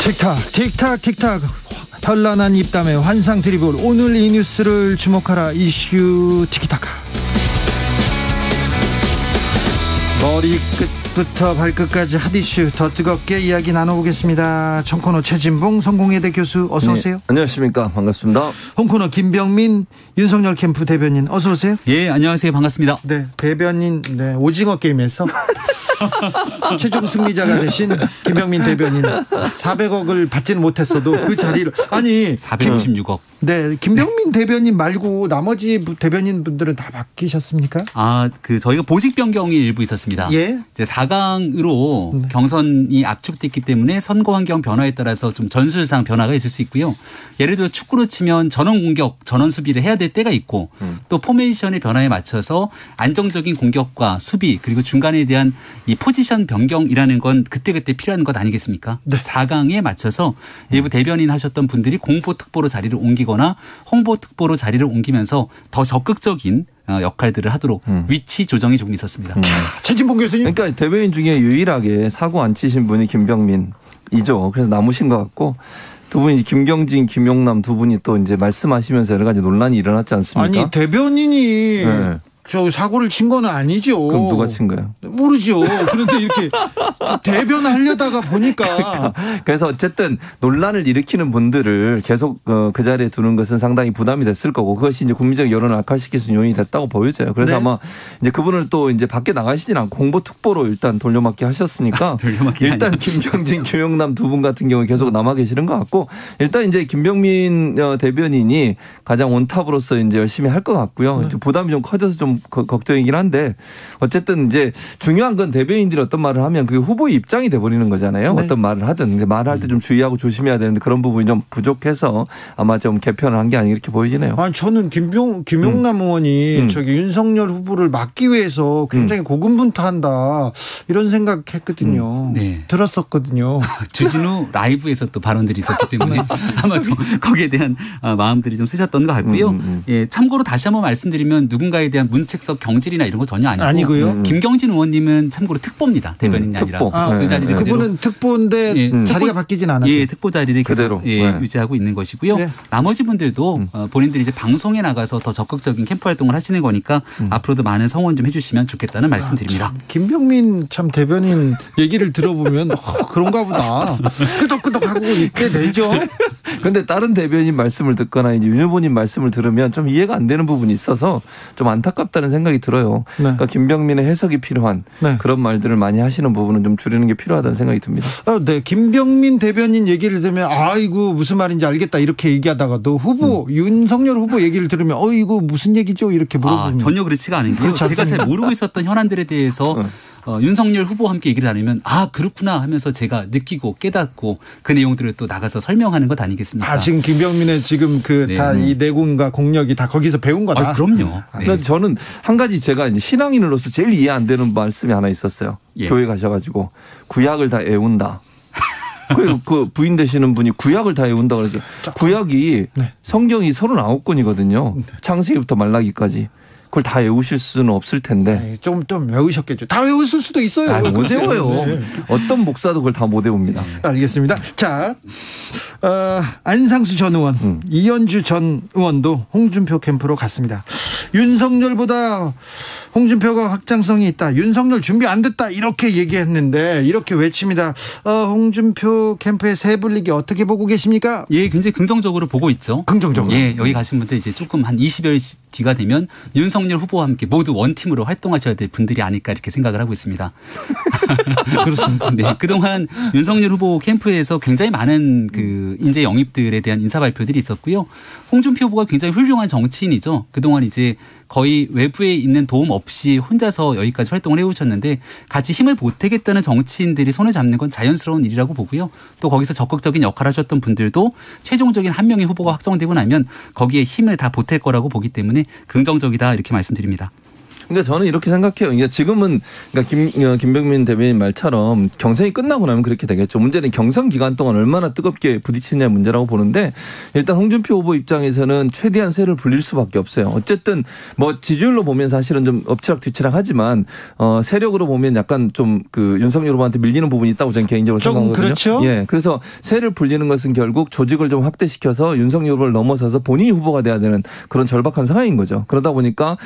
틱탁 틱탁 틱탁 현란한 입담의 환상 드리블. 오늘 이 뉴스를 주목하라. 이슈 티키타카. 머리끝부터 발끝까지 핫이슈 더 뜨겁게 이야기 나눠보겠습니다. 청코너 최진봉 성공회대 교수 어서 오세요. 네, 안녕하십니까. 반갑습니다. 홍코너 김병민 윤석열 캠프 대변인 어서 오세요. 예, 안녕하세요. 반갑습니다. 네, 대변인 오징어 게임에서 최종 승리자가 되신 김병민 대변인 400억을 받지는 못했어도 그 자리를 456억. 네, 김병민 대변인 말고 나머지 대변인 분들은 다 바뀌셨습니까? 저희가 보직 변경이 일부 있었습니다. 예. 이제 4강으로 경선이 압축됐기 때문에 선거 환경 변화에 따라서 좀 전술상 변화가 있을 수 있고요. 예를 들어 축구로 치면 전원 공격, 전원 수비를 해야 될 때가 있고 또 포메이션의 변화에 맞춰서 안정적인 공격과 수비 그리고 중간에 대한 이 포지션 변경이라는 건 그때그때 필요한 것 아니겠습니까? 네. 4강에 맞춰서 일부 대변인 하셨던 분들이 공보특보로 자리를 옮기거나 홍보특보로 자리를 옮기면서 더 적극적인 역할들을 하도록 위치 조정이 조금 있었습니다. 최진봉 교수님. 그러니까 대변인 중에 유일하게 사고 안 치신 분이 김병민이죠. 그래서 남으신 것 같고 두 분이 김경진, 김용남 두 분이 또 이제 말씀하시면서 여러 가지 논란이 일어났지 않습니까? 아니 대변인이 저 사고를 친 건 아니죠. 그럼 누가 친 거예요? 모르죠. 그런데 이렇게 대변하려다가 보니까 그래서 어쨌든 논란을 일으키는 분들을 계속 그 자리에 두는 것은 상당히 부담이 됐을 거고 그것이 이제 국민적 여론을 악화시킬 수 있는 요인이 됐다고 보여져요. 그래서 네. 아마 이제 그분을 또 이제 밖에 나가시진 않고 홍보특보로 일단 돌려막기 하셨으니까 일단 김경진, 김용남 두 분 같은 경우에 계속 남아 계시는 것 같고 일단 이제 김병민 대변인이 가장 원탑으로서 이제 열심히 할 것 같고요. 부담이 좀 커져서 좀 걱정이긴 한데 어쨌든 이제 중요한 건 대변인들이 어떤 말을 하면 그게 후보의 입장이 돼버리는 거잖아요. 네. 어떤 말을 하든 말할 때 좀 주의하고 조심해야 되는데 그런 부분이 좀 부족해서 아마 좀 개편을 한 게 아닌가 이렇게 보여지네요. 저는 김용남 의원이 저기 윤석열 후보를 막기 위해서 굉장히 고군분투한다 이런 생각했거든요. 네. 들었었거든요. 주진우 라이브에서 또 발언들이 있었기 때문에 아마 좀 거기에 대한 마음들이 좀 쓰셨던 것 같고요. 예, 참고로 다시 한번 말씀드리면 누군가에 대한 문책석 경질이나 이런 거 전혀 아니고요. 김경진 의원님은 참고로 특보입니다. 대변인이 아니라. 그 자리를 그분은 특보인데 자리가 바뀌진 않았죠. 예, 특보 자리를 계속 유지하고 있는 것이고요. 네. 나머지 분들도 본인들이 이제 방송에 나가서 더 적극적인 캠프 활동을 하시는 거니까 앞으로도 많은 성원 좀 해주시면 좋겠다는 말씀드립니다. 김병민 참 대변인 얘기를 들어보면 그런가 보다. 끄덕끄덕하고 있게 되죠. 그런데 다른 대변인 말씀을 듣거나 이제 윤 후보님 말씀을 들으면 좀 이해가 안 되는 부분이 있어서 좀 안타깝다는 생각이 들어요. 네. 그러니까 김병민의 해석이 필요한 그런 말들을 많이 하시는 부분은 좀 줄이는 게 필요하다는 생각이 듭니다. 네, 김병민 대변인 얘기를 들으면 아이고 무슨 말인지 알겠다 이렇게 얘기하다가도 후보 윤석열 후보 얘기를 들으면 이거 무슨 얘기죠 이렇게 물어보면 전혀 그렇지가 않은 게요. 제가 잘 모르고 있었던 현안들에 대해서 윤석열 후보와 함께 얘기를 나누면 그렇구나 하면서 제가 느끼고 깨닫고 그 내용들을 또 나가서 설명하는 것 아니겠습니까? 지금 김병민의 지금 다 이 내공과 공력이 다 거기서 배운 거다. 그럼요. 네. 저는 한 가지 제가 이제 신앙인으로서 제일 이해 안 되는 말씀이 하나 있었어요. 예. 교회 가셔가지고 구약을 다 애운다. 그 부인 되시는 분이 구약을 다 외운다 그러죠. 구약이 성경이 39권이거든요. 창세기부터 말라기까지. 그걸 다 외우실 수는 없을 텐데. 좀 외우셨겠죠. 다 외우실 수도 있어요. 못 외워요. 네. 어떤 목사도 그걸 다 못 외웁니다. 알겠습니다. 자, 안상수 전 의원, 이현주 전 의원도 홍준표 캠프로 갔습니다. 윤석열보다 홍준표가 확장성이 있다. 윤석열 준비 안 됐다. 이렇게 얘기했는데 이렇게 외칩니다. 홍준표 캠프의 새 분위기 어떻게 보고 계십니까? 예, 굉장히 긍정적으로 보고 있죠. 긍정적으로. 예, 여기 가신 분들 이제 조금 한 20여일 뒤가 되면 윤석열 후보와 함께 모두 원팀으로 활동하셔야 될 분들이 아닐까 이렇게 생각을 하고 있습니다. 그렇습니다. 네, 그동안 윤석열 후보 캠프에서 굉장히 많은 그 인재 영입들에 대한 인사 발표들이 있었고요. 홍준표 후보가 굉장히 훌륭한 정치인이죠. 그동안 이제 거의 외부에 있는 도움 없이 혼자서 여기까지 활동을 해오셨는데 같이 힘을 보태겠다는 정치인들이 손을 잡는 건 자연스러운 일이라고 보고요. 또 거기서 적극적인 역할을 하셨던 분들도 최종적인 한 명의 후보가 확정되고 나면 거기에 힘을 다 보탤 거라고 보기 때문에 긍정적이다 이렇게 말씀드립니다. 그러니까 저는 이렇게 생각해요. 그러니까 지금은 그러니까 김병민 대변인 말처럼 경선이 끝나고 나면 그렇게 되겠죠. 문제는 경선 기간 동안 얼마나 뜨겁게 부딪히느냐의 문제라고 보는데 일단 홍준표 후보 입장에서는 최대한 세를 불릴 수밖에 없어요. 어쨌든 뭐 지지율로 보면 사실은 좀 엎치락뒤치락 하지만 세력으로 보면 약간 좀 그 윤석열 후보한테 밀리는 부분이 있다고 저는 개인적으로 생각하거든요. 그렇죠. 예, 그래서 세를 불리는 것은 결국 조직을 좀 확대시켜서 윤석열 후보를 넘어서서 본인이 후보가 돼야 되는 그런 절박한 상황인 거죠. 그러다 보니까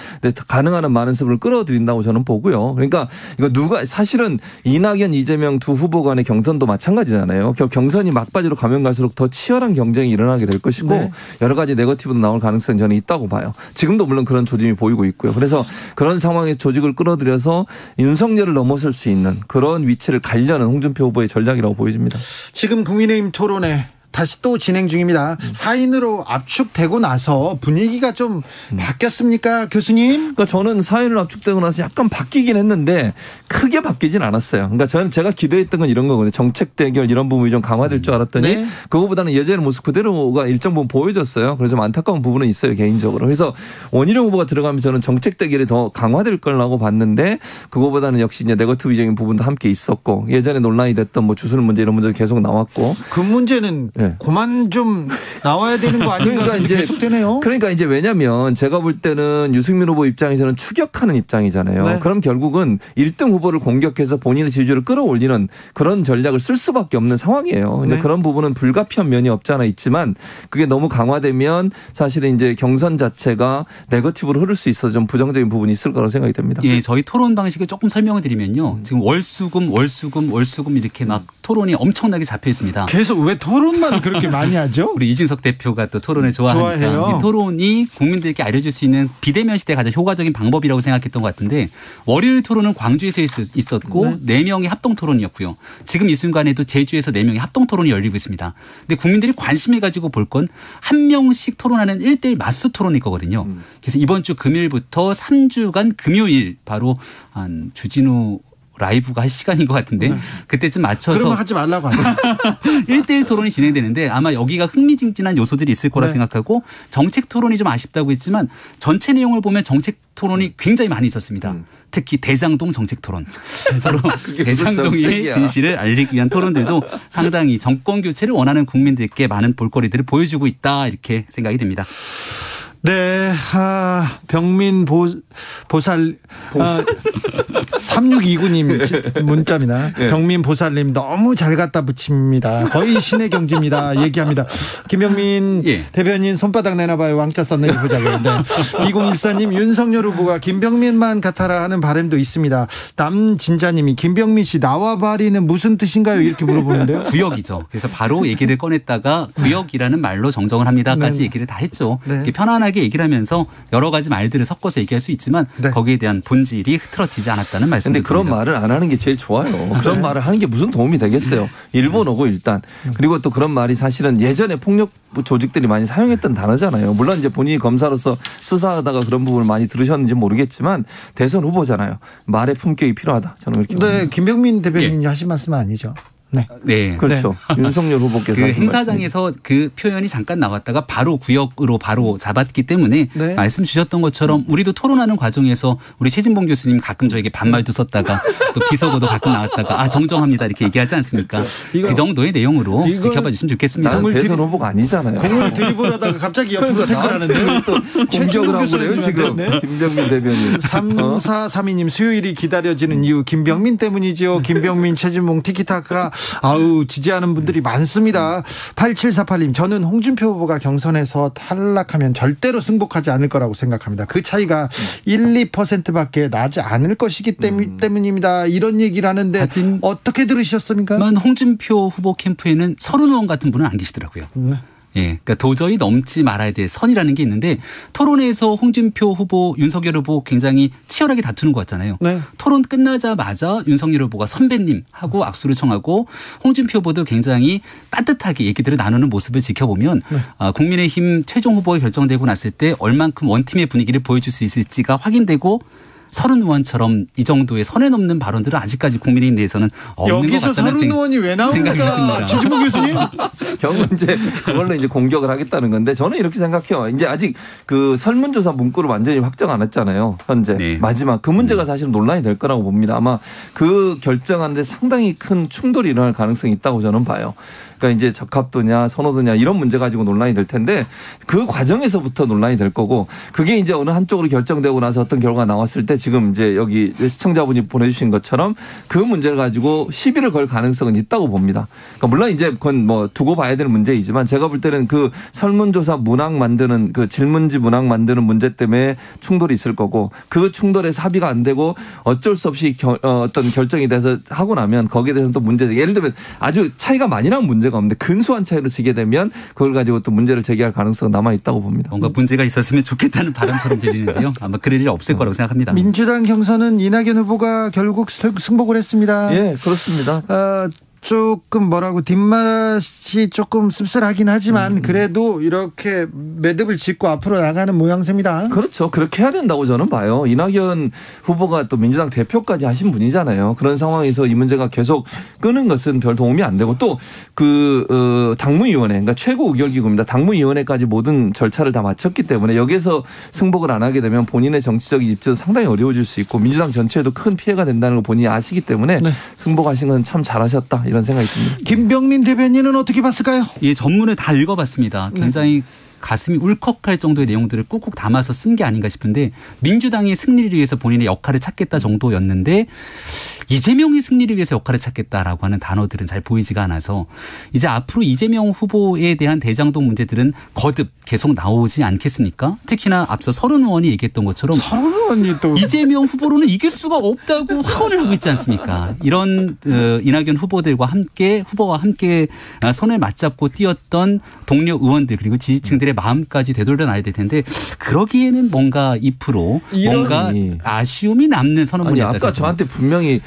가능한 한 많은 승부를 끌어들인다고 저는 보고요. 그러니까 이거 누가 사실은 이낙연, 이재명 두 후보 간의 경선도 마찬가지잖아요. 경선이 막바지로 가면 갈수록 더 치열한 경쟁이 일어나게 될 것이고 네. 여러 가지 네거티브도 나올 가능성이 저는 있다고 봐요. 지금도 물론 그런 조짐이 보이고 있고요. 그래서 그런 상황에 조직을 끌어들여서 윤석열을 넘어설 수 있는 그런 위치를 가려는 홍준표 후보의 전략이라고 보여집니다. 지금 국민의힘 토론회 다시 또 진행 중입니다. 사인으로 압축되고 나서 분위기가 좀 바뀌었습니까, 교수님? 그러니까 저는 사인으로 압축되고 나서 약간 바뀌긴 했는데 크게 바뀌진 않았어요. 그러니까 저는 제가 기대했던 건 이런 거거든요. 정책 대결 이런 부분이 좀 강화될 줄 알았더니 네. 그거보다는 예전의 모습 그대로가 일정 부분 보여졌어요. 그래서 좀 안타까운 부분은 있어요, 개인적으로. 그래서 원희룡 후보가 들어가면 저는 정책 대결이 더 강화될 거라고 봤는데 그거보다는 역시 이제 네거티브적인 부분도 함께 있었고 예전에 논란이 됐던 뭐 주술 문제 이런 문제도 계속 나왔고 그 문제는 네. 그만 좀 나와야 되는 거 아닌가 그러니까 이제 계속되네요. 그러니까 이제 왜냐하면 제가 볼 때는 유승민 후보 입장에서는 추격하는 입장이잖아요. 네. 그럼 결국은 1등 후보를 공격해서 본인의 지지율을 끌어올리는 그런 전략을 쓸 수밖에 없는 상황이에요. 근데 네. 그런 부분은 불가피한 면이 없지 않아 있지만 그게 너무 강화되면 사실은 이제 경선 자체가 네거티브로 흐를 수 있어서 좀 부정적인 부분이 있을 거라고 생각이 됩니다. 예, 저희 토론 방식을 조금 설명을 드리면요. 지금 월수금 이렇게 막 토론이 엄청나게 잡혀 있습니다. 계속 왜 토론만 그렇게 많이 하죠? 우리 이준석 대표가 또 토론을 좋아하니까 좋아해요. 이 토론이 국민들께 알려줄 수 있는 비대면 시대에 가장 효과적인 방법이라고 생각했던 것 같은데 월요일 토론은 광주에서 있었고 4명의 합동 토론이었고요. 지금 이 순간에도 제주에서 4명의 합동 토론이 열리고 있습니다. 근데 국민들이 관심을 가지고 볼 건 한 명씩 토론하는 1:1 마스 토론일 거거든요. 그래서 이번 주 금요일부터 3주간 금요일 바로 한 주진우 라이브가 할 시간인 것 같은데 그때쯤 맞춰서 그러면 하지 말라고 하세요. 1:1 토론이 진행되는데 아마 여기가 흥미진진한 요소들이 있을 거라 생각하고 정책 토론이 좀 아쉽다고 했지만 전체 내용을 보면 정책 토론이 굉장히 많이 있었습니다. 특히 대장동 정책 토론. 서로 대장동의 진실을 알리기 위한 토론들도 상당히 정권 교체를 원하는 국민들께 많은 볼거리들을 보여주고 있다 이렇게 생각이 됩니다. 네, 병민 보살 3629님 문자입니다. 네. 병민 보살님 너무 잘 갖다 붙입니다. 거의 신의 경지입니다. 얘기합니다. 김병민 대변인 손바닥 내놔봐요. 왕자 썼는지 보자고요. 네. 2014님 윤석열 후보가 김병민만 같아라 하는 바람도 있습니다. 남진자님이 김병민 씨 나와바리는 무슨 뜻인가요? 이렇게 물어보는데요. 구역이죠. 그래서 바로 얘기를 꺼냈다가 구역이라는 말로 정정을 합니다까지 얘기를 다 했죠. 네. 편안하게 얘기를 하면서 여러 가지 말들을 섞어서 얘기할 수 있지만 거기에 대한 본질이 흐트러지지 않았다는 말씀입니다. 그런데 그런 말을 안 하는 게 제일 좋아요. 그런 말을 하는 게 무슨 도움이 되겠어요. 일본어고 일단. 그리고 또 그런 말이 사실은 예전에 폭력 조직들이 많이 사용했던 단어잖아요. 물론 이제 본인이 검사로서 수사하다가 그런 부분을 많이 들으셨는지 모르겠지만 대선 후보잖아요. 말의 품격이 필요하다. 저는 그렇게 봅니다. 네, 김병민 대변인이 하신 말씀은 아니죠. 네. 그렇죠. 네. 윤석열 후보께서 그 행사장에서 말씀이죠. 그 표현이 잠깐 나왔다가 바로 구역으로 바로 잡았기 때문에 말씀 주셨던 것처럼 우리도 토론하는 과정에서 우리 최진봉 교수님 가끔 저에게 반말도 썼다가 또 비속어도 가끔 나왔다가 정정합니다 이렇게 얘기하지 않습니까? 그 정도의 내용으로 지켜봐 주시면 좋겠습니다. 나는 대선 후보가 아니잖아요. 공을 드리블하다가 갑자기 옆으로 태클하는데 공격을 하고 그래요 지금. 김병민 대변인. 3432님 수요일이 기다려지는 이유 김병민 때문이죠. 김병민 최진봉 티키타카 지지하는 분들이 많습니다. 8748님 저는 홍준표 후보가 경선에서 탈락하면 절대로 승복하지 않을 거라고 생각합니다. 그 차이가 1-2%밖에 나지 않을 것이기 때문입니다. 이런 얘기를 하는데 어떻게 들으셨습니까? 홍준표 후보 캠프에는 서른 의원 같은 분은 안 계시더라고요. 예, 그러니까 도저히 넘지 말아야 될 선이라는 게 있는데 토론에서 홍준표 후보, 윤석열 후보 굉장히 치열하게 다투는 것 같잖아요. 네. 토론 끝나자마자 윤석열 후보가 선배님 하고 악수를 청하고 홍준표 후보도 굉장히 따뜻하게 얘기들을 나누는 모습을 지켜보면 국민의힘 최종 후보가 결정되고 났을 때 얼만큼 원팀의 분위기를 보여줄 수 있을지가 확인되고 서른 의원처럼 이 정도의 선에 넘는 발언들은 아직까지 국민의힘 내에서는 없는 것 같다는 여기서 서른 의원이 왜 나옵니까? 최진봉 교수님? 경우 이제 그걸로 이제 공격을 하겠다는 건데 저는 이렇게 생각해요. 이제 아직 그 설문조사 문구를 완전히 확정 안 했잖아요. 현재 네. 마지막 그 문제가 사실 논란이 될 거라고 봅니다. 아마 그 결정하는데 상당히 큰 충돌이 일어날 가능성이 있다고 저는 봐요. 그러니까 이제 적합도냐 선호도냐 이런 문제 가지고 논란이 될 텐데 그 과정에서부터 논란이 될 거고 그게 이제 어느 한쪽으로 결정되고 나서 어떤 결과가 나왔을 때 지금 이제 여기 시청자분이 보내주신 것처럼 그 문제를 가지고 시비를 걸 가능성은 있다고 봅니다. 그러니까 물론 이제 그건 뭐 두고 봐야 될 문제이지만 제가 볼 때는 그 설문조사 문항 만드는 그 질문지 문항 만드는 문제 때문에 충돌이 있을 거고 그 충돌에서 합의가 안 되고 어쩔 수 없이 어떤 결정이 돼서 하고 나면 거기에 대해서는 또 문제 예를 들면 아주 차이가 많이 나는 문제가 없는데 근소한 차이로 지게 되면 그걸 가지고 또 문제를 제기할 가능성은 남아 있다고 봅니다. 뭔가 문제가 있었으면 좋겠다는 바람처럼 들리는데요. 아마 그럴 일 없을 거라고 생각합니다. 민주당 경선은 이낙연 후보가 결국 승복을 했습니다. 예, 그렇습니다. 조금 뭐라고 뒷맛이 조금 씁쓸하긴 하지만 그래도 이렇게 매듭을 짓고 앞으로 나가는 모양새입니다. 그렇죠. 그렇게 해야 된다고 저는 봐요. 이낙연 후보가 또 민주당 대표까지 하신 분이잖아요. 그런 상황에서 이 문제가 계속 끄는 것은 별 도움이 안 되고 또 그 당무위원회 그러니까 최고 의결기구입니다. 당무위원회까지 모든 절차를 다 마쳤기 때문에 여기에서 승복을 안 하게 되면 본인의 정치적인 입지도 상당히 어려워질 수 있고 민주당 전체에도 큰 피해가 된다는 걸 본인이 아시기 때문에 네. 승복하신 건 참 잘하셨다 이런 생각이 듭니다. 김병민 대변인은 어떻게 봤을까요? 이 전문을 다 읽어봤습니다. 굉장히 가슴이 울컥할 정도의 내용들을 꾹꾹 담아서 쓴 게 아닌가 싶은데 민주당의 승리를 위해서 본인의 역할을 찾겠다 정도였는데 이재명의 승리를 위해서 역할을 찾겠다라고 하는 단어들은 잘 보이지가 않아서 이제 앞으로 이재명 후보에 대한 대장동 문제들은 거듭 계속 나오지 않겠습니까? 특히나 앞서 서른 의원이 얘기했던 것처럼 서른 의원이 또 이재명 후보로는 이길 수가 없다고 확언을 하고 있지 않습니까? 이런 이낙연 후보와 함께 손을 맞잡고 뛰었던 동료 의원들 그리고 지지층들의 마음까지 되돌려놔야 될 텐데 그러기에는 뭔가 2% 뭔가 아쉬움이 남는 선언문이었다. 아까 저한테 분명히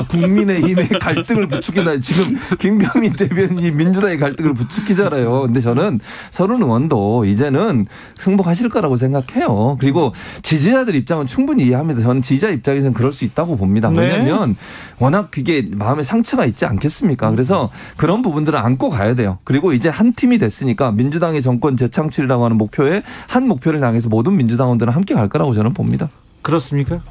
국민의힘의 갈등을 부추긴다. 지금 김병민 대변인이 민주당의 갈등을 부추기잖아요. 근데 저는 서른 의원도 이제는 승복하실 거라고 생각해요. 그리고 지지자들 입장은 충분히 이해합니다. 저는 지지자 입장에서는 그럴 수 있다고 봅니다. 왜냐하면 워낙 그게 마음에 상처가 있지 않겠습니까? 그래서 그런 부분들은 안고 가야 돼요. 그리고 이제 한 팀이 됐으니까 민주당의 정권 재창출이라고 하는 목표에 한 목표를 향해서 모든 민주당원들은 함께 갈 거라고 저는 봅니다. 그렇습니까?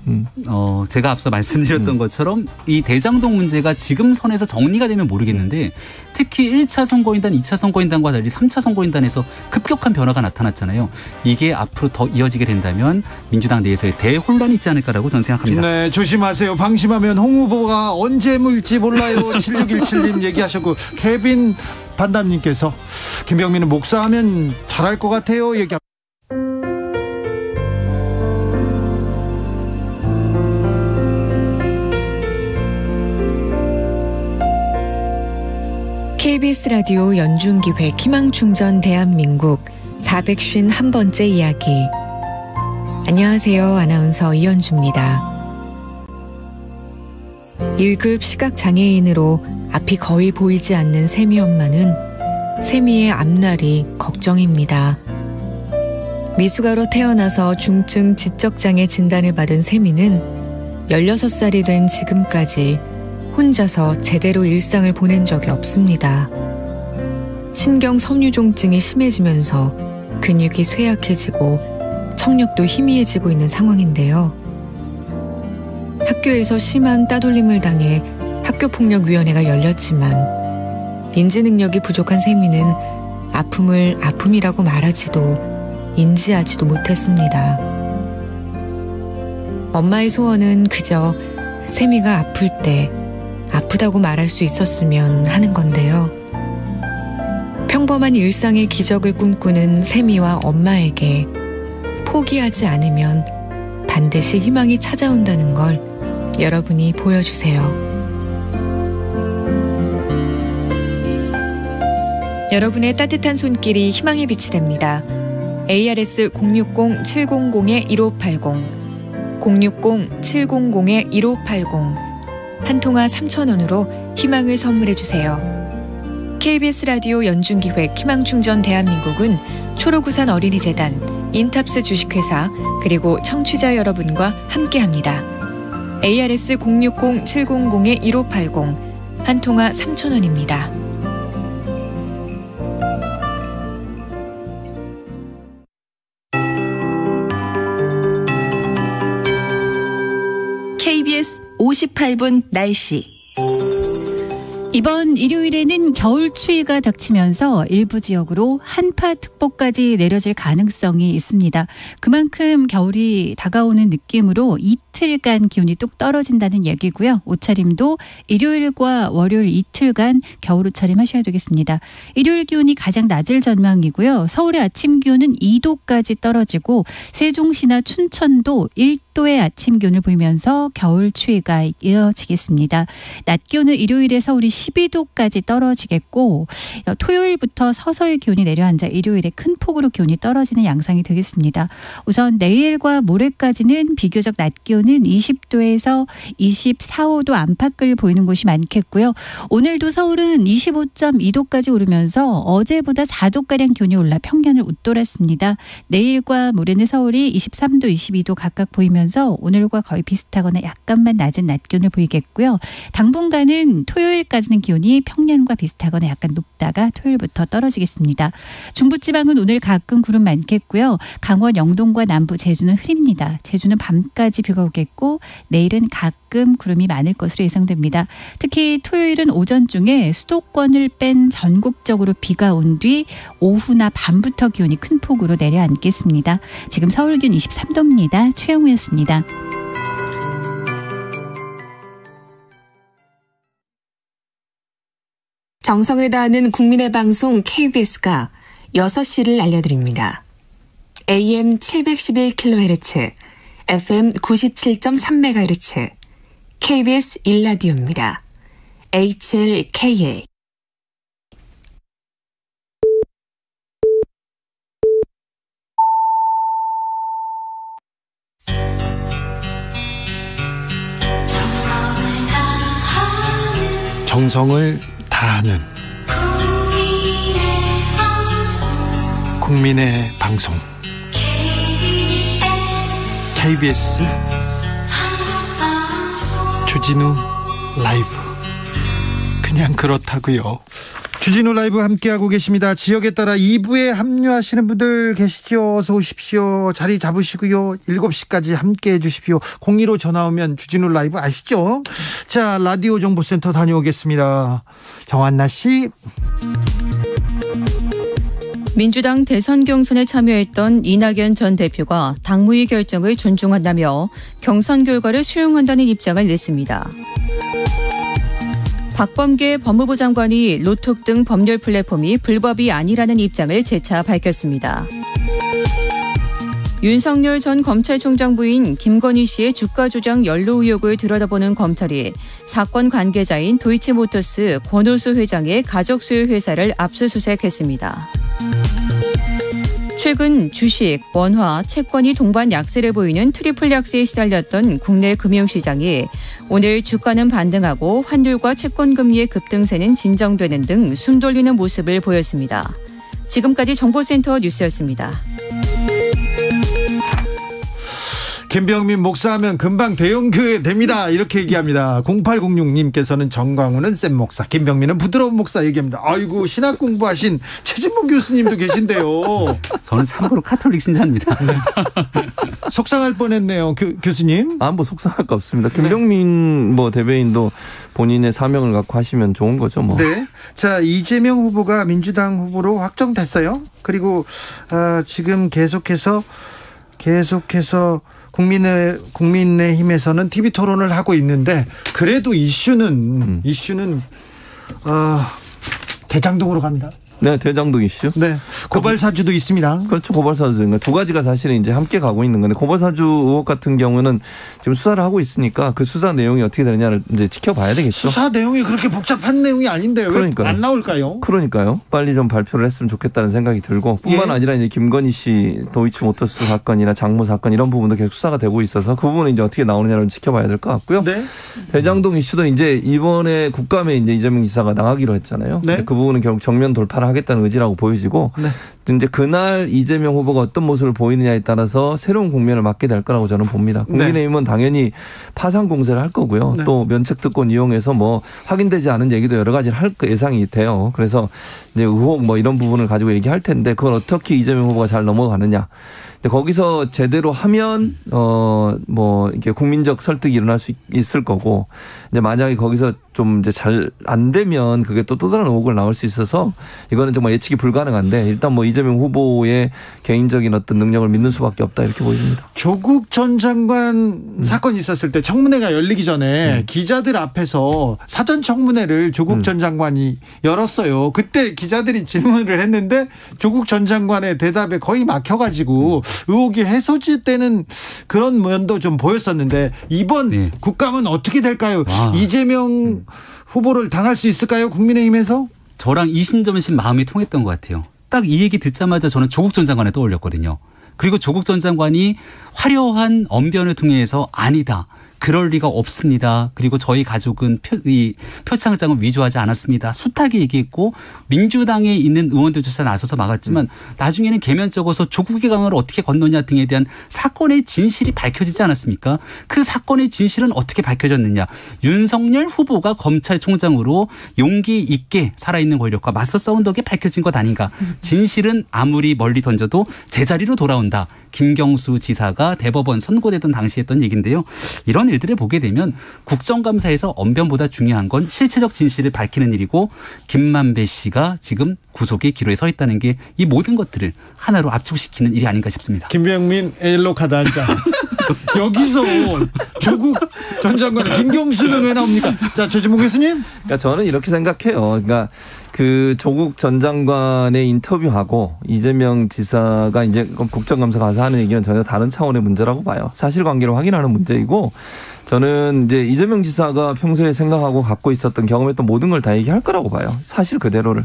제가 앞서 말씀드렸던 것처럼 이 대장동 문제가 지금 선에서 정리가 되면 모르겠는데 특히 1차 선거인단, 2차 선거인단과 달리 3차 선거인단에서 급격한 변화가 나타났잖아요. 이게 앞으로 더 이어지게 된다면 민주당 내에서의 대혼란이 있지 않을까라고 저는 생각합니다. 네, 조심하세요. 방심하면 홍 후보가 언제 물지 몰라요. 7617님 얘기하셨고 케빈 반담님께서 김병민은 목사하면 잘할 것 같아요. 얘기합니다. KBS 라디오 연중기획 희망충전 대한민국 451번째 이야기. 안녕하세요. 아나운서 이현주입니다. 1급 시각장애인으로 앞이 거의 보이지 않는 세미 엄마는 세미의 앞날이 걱정입니다. 미숙아로 태어나서 중증 지적장애 진단을 받은 세미는 16살이 된 지금까지 혼자서 제대로 일상을 보낸 적이 없습니다. 신경 섬유종증이 심해지면서 근육이 쇠약해지고 청력도 희미해지고 있는 상황인데요. 학교에서 심한 따돌림을 당해 학교폭력위원회가 열렸지만 인지 능력이 부족한 세미는 아픔을 아픔이라고 말하지도 인지하지도 못했습니다. 엄마의 소원은 그저 세미가 아플 때 아프다고 말할 수 있었으면 하는 건데요. 평범한 일상의 기적을 꿈꾸는 세미와 엄마에게 포기하지 않으면 반드시 희망이 찾아온다는 걸 여러분이 보여주세요. 여러분의 따뜻한 손길이 희망의 빛이 됩니다. ARS 060-700-1580 060-700-1580 한 통화 3,000원으로 희망을 선물해 주세요. KBS 라디오 연중기획 희망충전 대한민국은 초록우산 어린이재단, 인탑스 주식회사 그리고 청취자 여러분과 함께합니다. ARS 060-700-1580 한 통화 3,000원입니다. 58분 날씨. 이번 일요일에는 겨울 추위가 닥치면서 일부 지역으로 한파특보까지 내려질 가능성이 있습니다. 그만큼 겨울이 다가오는 느낌으로 이틀간 기온이 뚝 떨어진다는 얘기고요. 옷차림도 일요일과 월요일 이틀간 겨울 옷차림 하셔야 되겠습니다. 일요일 기온이 가장 낮을 전망이고요. 서울의 아침 기온은 2도까지 떨어지고 세종시나 춘천도 1도의 아침 기온을 보이면서 겨울 추위가 이어지겠습니다. 낮 기온은 일요일에 서울이 12도까지 떨어지겠고 토요일부터 서서히 기온이 내려앉아 일요일에 큰 폭으로 기온이 떨어지는 양상이 되겠습니다. 우선 내일과 모레까지는 비교적 낮 기온은 20도에서 24, 5도 안팎을 보이는 곳이 많겠고요. 오늘도 서울은 25.2도까지 오르면서 어제보다 4도가량 기온이 올라 평년을 웃돌았습니다. 내일과 모레는 서울이 23도, 22도 각각 보이면서 오늘과 거의 비슷하거나 약간만 낮은 낮 기온을 보이겠고요. 당분간은 토요일까지는 기온이 평년과 비슷하거나 약간 높다가 토요일부터 떨어지겠습니다. 중부지방은 오늘 가끔 구름 많겠고요. 강원 영동과 남부 제주는 흐립니다. 제주는 밤까지 비가 오겠고 내일은 가끔 구름이 많을 것으로 예상됩니다. 특히 토요일은 오전 중에 수도권을 뺀 전국적으로 비가 온 뒤 오후나 밤부터 기온이 큰 폭으로 내려앉겠습니다. 지금 서울 기온 23도입니다. 최영우였습니다. 정성을 다하는 국민의 방송 KBS가 6시를 알려드립니다. AM 711kHz, FM 97.3MHz, KBS 1라디오입니다. HLKA. 정성을 다하는 국민의 방송 KBS 주진우 라이브. 그냥 그렇다고요. 주진우 라이브 함께하고 계십니다. 지역에 따라 2부에 합류하시는 분들 계시죠? 어서 오십시오. 자리 잡으시고요. 7시까지 함께해 주십시오. 02로 전화 오면 주진우 라이브 아시죠? 자, 라디오 정보센터 다녀오겠습니다. 정한나 씨. 민주당 대선 경선에 참여했던 이낙연 전 대표가 당무위 결정을 존중한다며 경선 결과를 수용한다는 입장을 냈습니다. 박범계 법무부 장관이 로톡 등 법률 플랫폼이 불법이 아니라는 입장을 재차 밝혔습니다. 윤석열 전 검찰총장 부인 김건희 씨의 주가 조작 연루 의혹을 들여다보는 검찰이 사건 관계자인 도이치모터스 권오수 회장의 가족 소유 회사를 압수수색했습니다. 최근 주식, 원화, 채권이 동반 약세를 보이는 트리플 약세에 시달렸던 국내 금융시장이 오늘 주가는 반등하고 환율과 채권 금리의 급등세는 진정되는 등 숨돌리는 모습을 보였습니다. 지금까지 정보센터 뉴스였습니다. 김병민 목사하면 금방 대형교회 됩니다. 이렇게 얘기합니다. 0806님께서는 정광훈은 센 목사, 김병민은 부드러운 목사 얘기합니다. 아이고, 신학 공부하신 최진봉 교수님도 계신데요. 저는 참고로 카톨릭 신자입니다. 네. 속상할 뻔했네요, 교수님. 뭐 속상할 거 없습니다. 김병민 대변인도 본인의 사명을 갖고 하시면 좋은 거죠, 뭐. 네. 자, 이재명 후보가 민주당 후보로 확정됐어요. 그리고 지금 계속해서 국민의힘에서는 TV 토론을 하고 있는데, 그래도 이슈는 대장동으로 갑니다. 네, 대장동 이슈. 네, 고발 사주도 있습니다. 그렇죠, 고발 사주. 그러니까 두 가지가 사실은 이제 함께 가고 있는 건데, 고발 사주 의혹 같은 경우는 지금 수사를 하고 있으니까 그 수사 내용이 어떻게 되느냐를 이제 지켜봐야 되겠죠. 수사 내용이 그렇게 복잡한 내용이 아닌데 왜 안 나올까요? 그러니까요. 빨리 좀 발표를 했으면 좋겠다는 생각이 들고, 뿐만 아니라 이제 김건희 씨 도이치모터스 사건이나 장모 사건 이런 부분도 계속 수사가 되고 있어서 그 부분은 이제 어떻게 나오느냐를 지켜봐야 될 것 같고요. 네. 대장동 이슈도 이제 이번에 국감에 이제 이재명 지사가 나가기로 했잖아요. 네. 그 부분은 결국 정면 돌파를 하겠다는 의지라고 보여지고, 네. 이제 그날 이재명 후보가 어떤 모습을 보이느냐에 따라서 새로운 국면을 맞게 될 거라고 저는 봅니다. 국민의힘은 당연히 파상 공세를 할 거고요. 네. 또 면책특권 이용해서 확인되지 않은 얘기도 여러 가지를 할 예상이 돼요. 그래서 이제 의혹 이런 부분을 가지고 얘기할 텐데, 그걸 어떻게 이재명 후보가 잘 넘어가느냐. 거기서 제대로 하면 뭐 이렇게 국민적 설득이 일어날 수 있을 거고 이제 만약에 거기서 좀 이제 잘 안 되면 그게 또 다른 의혹을 나올 수 있어서 이거는 정말 예측이 불가능한데 일단 뭐 이재명 후보의 개인적인 어떤 능력을 믿는 수밖에 없다 이렇게 보입니다. 조국 전 장관 사건이 있었을 때 청문회가 열리기 전에 기자들 앞에서 사전 청문회를 조국 전 장관이 열었어요. 그때 기자들이 질문을 했는데 조국 전 장관의 대답에 거의 막혀가지고 의혹이 해소되는 그런 면도 좀 보였었는데 이번 국감은 어떻게 될까요? 이재명 후보를 당할 수 있을까요? 국민의힘에서? 저랑 이신점신 마음이 통했던 것 같아요. 딱 이 얘기 듣자마자 저는 조국 전 장관에 떠올렸거든요. 그리고 조국 전 장관이 화려한 언변을 통해서 아니다. 그럴 리가 없습니다. 그리고 저희 가족은 표창장을 위조하지 않았습니다. 숱하게 얘기했고 민주당에 있는 의원들조차 나서서 막았지만 나중에는 개면적어서 조국의 강을 어떻게 건너냐 등에 대한 사건의 진실이 밝혀지지 않았습니까? 그 사건의 진실은 어떻게 밝혀졌느냐. 윤석열 후보가 검찰총장으로 용기 있게 살아있는 권력과 맞서 싸운 덕에 밝혀진 것 아닌가. 진실은 아무리 멀리 던져도 제자리로 돌아온다. 김경수 지사가 대법원 선고되던 당시 했던 얘기인데요. 이런 일들을 보게 되면 국정감사에서 언변보다 중요한 건 실체적 진실을 밝히는 일이고 김만배 씨가 지금 구속의 기로에 서 있다는 게 이 모든 것들을 하나로 압축시키는 일이 아닌가 싶습니다. 김병민 엘로 카드 한 장. 여기서 조국 전 장관의 김경수는 왜 나옵니까? 자, 최진봉 교수님. 그러니까 저는 이렇게 생각해요. 그러니까 그 조국 전 장관의 인터뷰하고 이재명 지사가 이제 국정감사 가서 하는 얘기는 전혀 다른 차원의 문제라고 봐요. 사실관계를 확인하는 문제이고 저는 이제 이재명 지사가 평소에 생각하고 갖고 있었던 경험했던 모든 걸 다 얘기할 거라고 봐요. 사실 그대로를.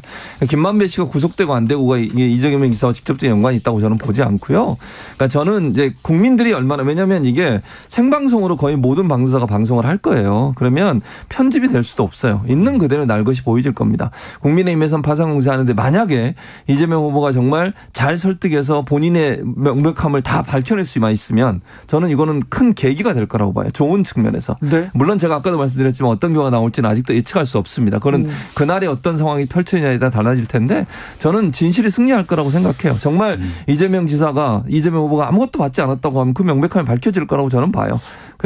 김만배 씨가 구속되고 안 되고가 이재명 지사와 직접적인 연관이 있다고 저는 보지 않고요. 그러니까 저는 이제 국민들이 얼마나 왜냐하면 이게 생방송으로 거의 모든 방송사가 방송을 할 거예요. 그러면 편집이 될 수도 없어요. 있는 그대로 날 것이 보여질 겁니다. 국민의힘에선 파상공세하는데 만약에 이재명 후보가 정말 잘 설득해서 본인의 명백함을 다 밝혀낼 수만 있으면 저는 이거는 큰 계기가 될 거라고 봐요. 좋은 측면에서. 네. 물론 제가 아까도 말씀드렸지만 어떤 결과가 나올지는 아직도 예측할 수 없습니다. 그건 그날에 어떤 상황이 펼쳐지냐에 따라 달라질 텐데 저는 진실이 승리할 거라고 생각해요. 정말 이재명 후보가 아무것도 받지 않았다고 하면 그 명백함이 밝혀질 거라고 저는 봐요.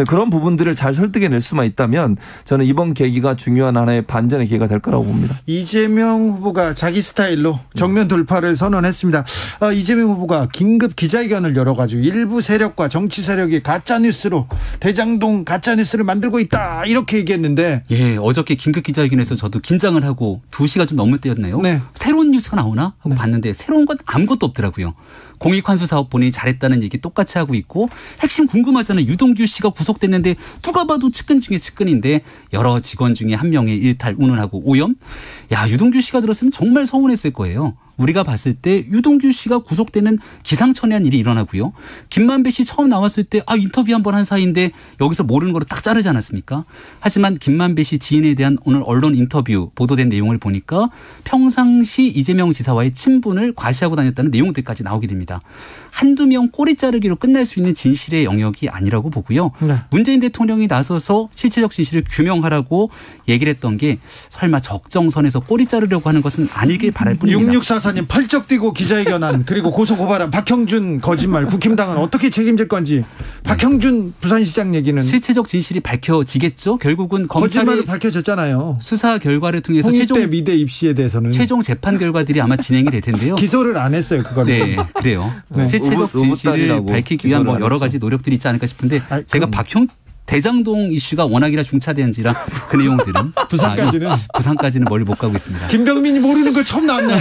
그런 부분들을 잘 설득해낼 수만 있다면 저는 이번 계기가 중요한 하나의 반전의 계기가 될 거라고 봅니다. 이재명 후보가 자기 스타일로 정면 돌파를 선언했습니다. 이재명 후보가 긴급 기자회견을 열어가지고 일부 세력과 정치 세력이 가짜뉴스로 대장동 가짜뉴스를 만들고 있다 이렇게 얘기했는데 어저께 긴급 기자회견에서 저도 긴장을 하고 2시가 좀 넘을 때였네요. 새로운 뉴스가 나오나 하고 봤는데 새로운 건 아무것도 없더라고요. 공익환수사업본이 잘했다는 얘기 똑같이 하고 있고 핵심 궁금하잖아요. 유동규 씨가 구속됐는데 누가 봐도 측근 중에 측근인데 여러 직원 중에 한 명의 일탈 운운하고 오염? 유동규 씨가 들었으면 정말 서운했을 거예요. 우리가 봤을 때 유동규 씨가 구속되는 기상천외한 일이 일어나고요. 김만배 씨 처음 나왔을 때 인터뷰 한번 한 사이인데 여기서 모르는 거로 딱 자르지 않았습니까? 하지만 김만배 씨 지인에 대한 오늘 언론 인터뷰 보도된 내용을 보니까 평상시 이재명 지사와의 친분을 과시하고 다녔다는 내용들까지 나오게 됩니다. 한두 명 꼬리 자르기로 끝날 수 있는 진실의 영역이 아니라고 보고요. 문재인 대통령이 나서서 실체적 진실을 규명하라고 얘기를 했던 게 설마 적정선에서 꼬리 자르려고 하는 것은 아니길 바랄 뿐입니다. 6644님 펄쩍 뛰고 기자회견한 그리고 고소고발한 박형준 거짓말 국힘당은 어떻게 책임질 건지 박형준 부산시장 얘기는 실체적 진실이 밝혀지겠죠. 결국은 거짓말로 밝혀졌잖아요. 수사 결과를 통해서 홍익대 미대 입시에 대해서는 최종 재판 결과들이 아마 진행이 될 텐데요. 기소를 안 했어요. 그걸. 네, 그래요. 실체적 진실을 밝히기 위한 여러 가지 노력들이 있지 않을까 싶은데 제가 대장동 이슈가 워낙이나 중차대한지라 그 내용들은 부산까지는 멀리 못 가고 있습니다. 김병민이 모르는 걸 처음 나왔네.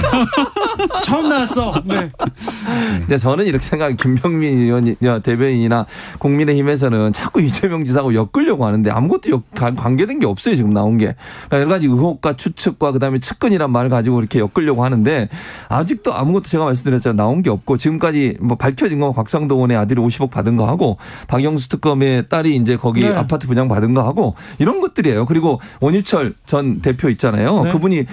처음 나왔어. 네. 근데 저는 이렇게 생각해요. 김병민 대변인이나 국민의힘에서는 자꾸 이재명 지사하고 엮으려고 하는데 아무것도 관계된 게 없어요. 지금 나온 게. 그러니까 여러 가지 의혹과 추측과 그다음에 측근이란 말을 가지고 이렇게 엮으려고 하는데 아직도 아무것도 제가 말씀드렸잖아요. 나온 게 없고 지금까지 뭐 밝혀진 건 곽상도 의원의 아들이 50억 받은 거 하고 박영수 특검의 딸이 이제 거기 거기 네. 아파트 분양받은 거 하고 이런 것들이에요. 그리고 원유철 전 대표 있잖아요. 네. 그분이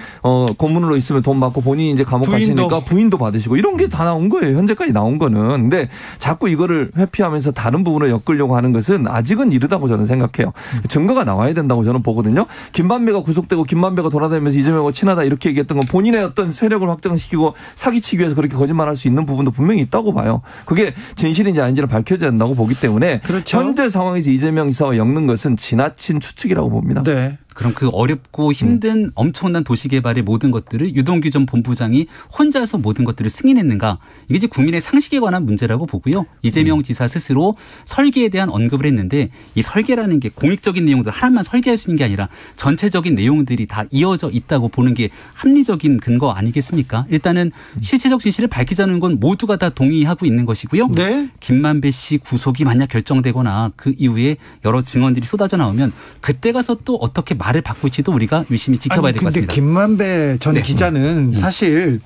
고문으로 있으면 돈 받고 본인이 이제 감옥 가시니까 부인도 받으시고 이런 게 다 나온 거예요. 현재까지 나온 거는. 근데 자꾸 이거를 회피하면서 다른 부분을 엮으려고 하는 것은 아직은 이르다고 저는 생각해요. 증거가 나와야 된다고 저는 보거든요. 김만배가 구속되고 김만배가 돌아다니면서 이재명하고 친하다 이렇게 얘기했던 건 본인의 어떤 세력을 확장시키고 사기치기 위해서 그렇게 거짓말할 수 있는 부분도 분명히 있다고 봐요. 그게 진실인지 아닌지를 밝혀져야 된다고 보기 때문에 그렇죠. 현재 상황에서 이재명 지사와 엮는 것은 지나친 추측이라고 봅니다. 네. 그럼 그 어렵고 힘든 엄청난 도시개발의 모든 것들을 유동규 전 본부장이 혼자서 모든 것들을 승인했는가. 이게 이제 국민의 상식에 관한 문제라고 보고요. 이재명 지사 스스로 설계에 대한 언급을 했는데 이 설계라는 게 공익적인 내용들 하나만 설계할 수 있는 게 아니라 전체적인 내용들이 다 이어져 있다고 보는 게 합리적인 근거 아니겠습니까? 일단은 실체적 진실을 밝히자는 건 모두가 다 동의하고 있는 것이고요. 네. 김만배 씨 구속이 만약 결정되거나 그 이후에 여러 증언들이 쏟아져 나오면 그때 가서 또 어떻게 말을 바꿀지도 우리가 유심히 지켜봐야 될 것 같습니다. 근데 김만배 전 기자는 사실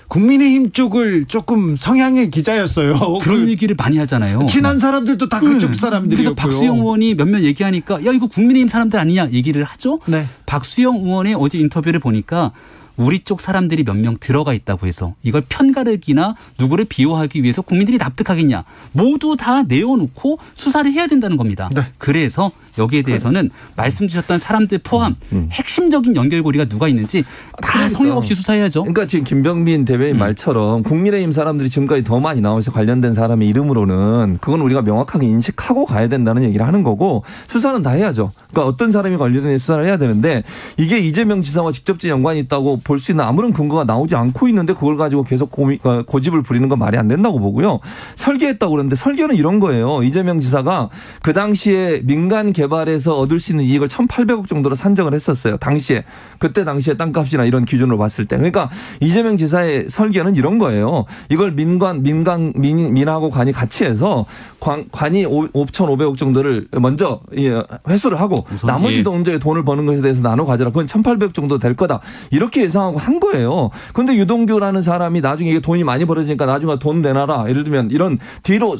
국민의힘 쪽을 조금 성향의 기자였어요. 그런 얘기를 많이 하잖아요. 친한 사람들도 다 그쪽 사람들이었고요. 그래서 박수영 의원이 몇몇 얘기하니까 야 이거 국민의힘 사람들 아니냐 얘기를 하죠. 네. 박수영 의원의 어제 인터뷰를 보니까 우리 쪽 사람들이 몇 명 들어가 있다고 해서 이걸 편가르기나 누구를 비호하기 위해서 국민들이 납득하겠냐. 모두 다 내어놓고 수사를 해야 된다는 겁니다. 네. 그래서 여기에 대해서는 말씀 주셨던 사람들 포함 핵심적인 연결고리가 누가 있는지 다 성역 없이 수사해야죠. 그러니까 지금 김병민 대변인 말처럼 국민의힘 사람들이 지금까지 더 많이 나오셔서 관련된 사람의 이름으로는 그건 우리가 명확하게 인식하고 가야 된다는 얘기를 하는 거고 수사는 다 해야죠. 그러니까 어떤 사람이 관련된 수사를 해야 되는데 이게 이재명 지사와 직접적 연관이 있다고 볼 수 있는 아무런 근거가 나오지 않고 있는데 그걸 가지고 계속 고집을 부리는 건 말이 안 된다고 보고요. 설계했다고 그러는데 설계는 이런 거예요. 이재명 지사가 그 당시에 민간 개발에서 얻을 수 있는 이익을 1,800억 정도로 산정을 했었어요. 그때 당시에 땅값이나 이런 기준으로 봤을 때. 그러니까 이재명 지사의 설계는 이런 거예요. 이걸 민하고 관이 같이 해서 관이 5,500억 정도를 먼저 회수를 하고 나머지 돈을 버는 것에 대해서 나눠 가져라. 그건 1,800억 정도 될 거다. 이렇게 예상하고 한 거예요. 그런데 유동규라는 사람이 나중에 이게 돈이 많이 벌어지니까 나중에 돈 내놔라. 예를 들면 이런 뒤로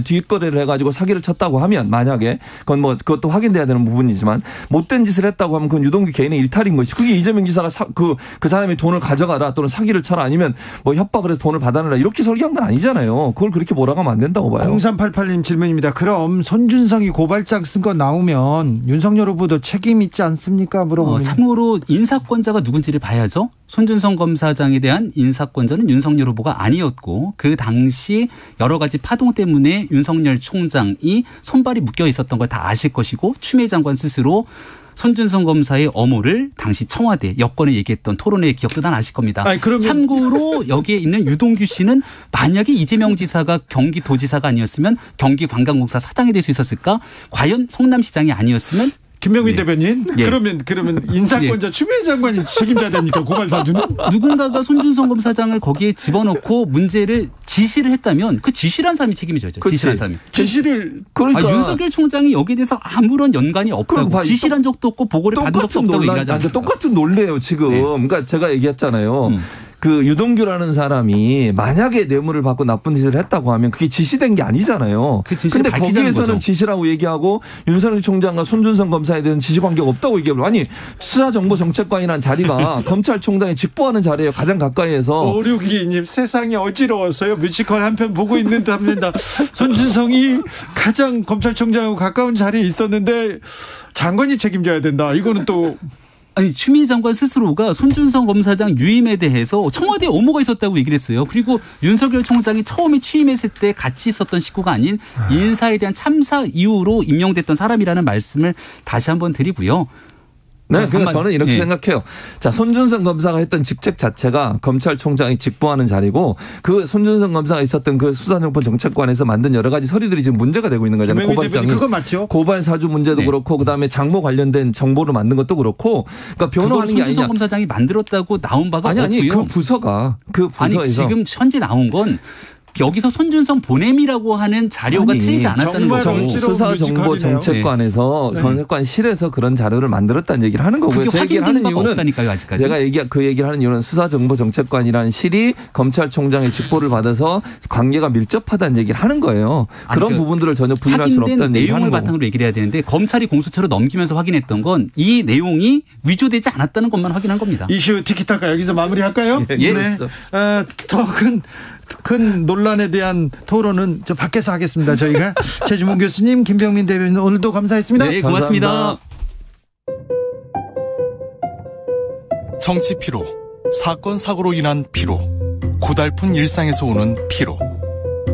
뒷거래를 해가지고 사기를 쳤다고 하면 만약에 그건 뭐 그것도 확인돼야 되는 부분이지만 못된 짓을 했다고 하면 그건 유동규 개인의 일탈인 것이. 그게 이재명 지사가 그 사람이 돈을 가져가라 또는 사기를 쳐라 아니면 뭐 협박을 해서 돈을 받아내라 이렇게 설계한 건 아니잖아요. 그걸 그렇게 몰아가면 안 된다고 봐요. 0388님 질문입니다. 그럼 손준성이 고발장 쓴 거 나오면 윤석열 후보도 책임 있지 않습니까? 물어봅니다. 참고로 인사권자가 누군지를 봐야죠. 손준성 검사장에 대한 인사권자는 윤석열 후보가 아니었고 그 당시 여러 가지 파동 때문에 윤석열 총장이 손발이 묶여 있었던 걸 다 아실 것이고 추미애 장관 스스로 손준성 검사의 엄호를 당시 청와대 여권에 얘기했던 토론회 기억도 다 아실 겁니다. 참고로 여기에 있는 유동규 씨는 만약에 이재명 지사가 경기도지사가 아니었으면 경기관광공사 사장이 될 수 있었을까? 과연 성남시장이 아니었으면 김병민 대변인? 그러면 인사권자 추미애 장관이 책임져야 됩니까? 고발 사주는? 누군가가 손준성 검사장을 거기에 집어넣고 문제를 지시를 했다면 그 지시란 사람이 책임져야죠. 지시란 사람이. 그러니까 윤석열 총장이 여기에 대해서 아무런 연관이 없다고 지시란 적도 없고 보고를 받은 적도 없다고 얘기하잖아요. 똑같은 논리예요 지금. 그러니까 제가 얘기했잖아요. 그 유동규라는 사람이 만약에 뇌물을 받고 나쁜 짓을 했다고 하면 그게 지시된 게 아니잖아요. 그런데 거기에서는 지시라고 얘기하고 윤석열 총장과 손준성 검사에 대한 지시 관계가 없다고 얘기하고 아니 수사정보정책관이라는 자리가 검찰총장이 직보하는 자리예요. 가장 가까이에서. 562님 세상이 어지러웠어요. 뮤지컬 한 편 보고 있는데 합니다. 손준성이 가장 검찰총장하고 가까운 자리에 있었는데 장관이 책임져야 된다. 이거는 또. 아니 추미애 장관 스스로가 손준성 검사장 유임에 대해서 청와대에 업무가 있었다고 얘기를 했어요. 그리고 윤석열 총장이 처음에 취임했을 때 같이 있었던 식구가 아닌 인사에 대한 참사 이후로 임명됐던 사람이라는 말씀을 다시 한번 드리고요. 네, 그러니까 저는 이렇게 생각해요. 자, 손준성 검사가 했던 직책 자체가 검찰총장이 직보하는 자리고 그 손준성 검사가 있었던 그 수사정보 정책관에서 만든 여러 가지 서류들이 지금 문제가 되고 있는 거잖아요. 고발장이. 그거 맞죠? 고발 사주 문제도 그렇고 그다음에 장모 관련된 정보를 만든 것도 그렇고 그러니까 변호하는 게 아니냐. 손준성 검사장이 만들었다고 나온 바가 없고요. 그 부서에서. 아니 지금 현재 나온 건 여기서 손준성 보냄이라고 하는 자료가 틀리지 않았다는 거죠. 수사정보정책관에서 정책관실에서 그런 자료를 만들었다는 얘기를 하는 거고요. 그게 확인된 바가 없다니까요, 아직까지. 제가 그 얘기를 하는 이유는 수사정보정책관이라는 실이 검찰총장의 직보를 받아서 관계가 밀접하다는 얘기를 하는 거예요. 그런 그러니까 부분들을 전혀 부인할 수는 없다는 얘기를 하는 내용을 바탕으로 얘기를 해야 되는데 검찰이 공수처로 넘기면서 확인했던 건 이 내용이 위조되지 않았다는 것만 확인한 겁니다. 이슈 티키타카 여기서 마무리할까요? 예. 네. 더 큰 논란에 대한 토론은 저 밖에서 하겠습니다. 저희가 최주문 교수님, 김병민 대변인 오늘도 감사했습니다. 네, 고맙습니다. 감사합니다. 정치 피로, 사건 사고로 인한 피로, 고달픈 일상에서 오는 피로.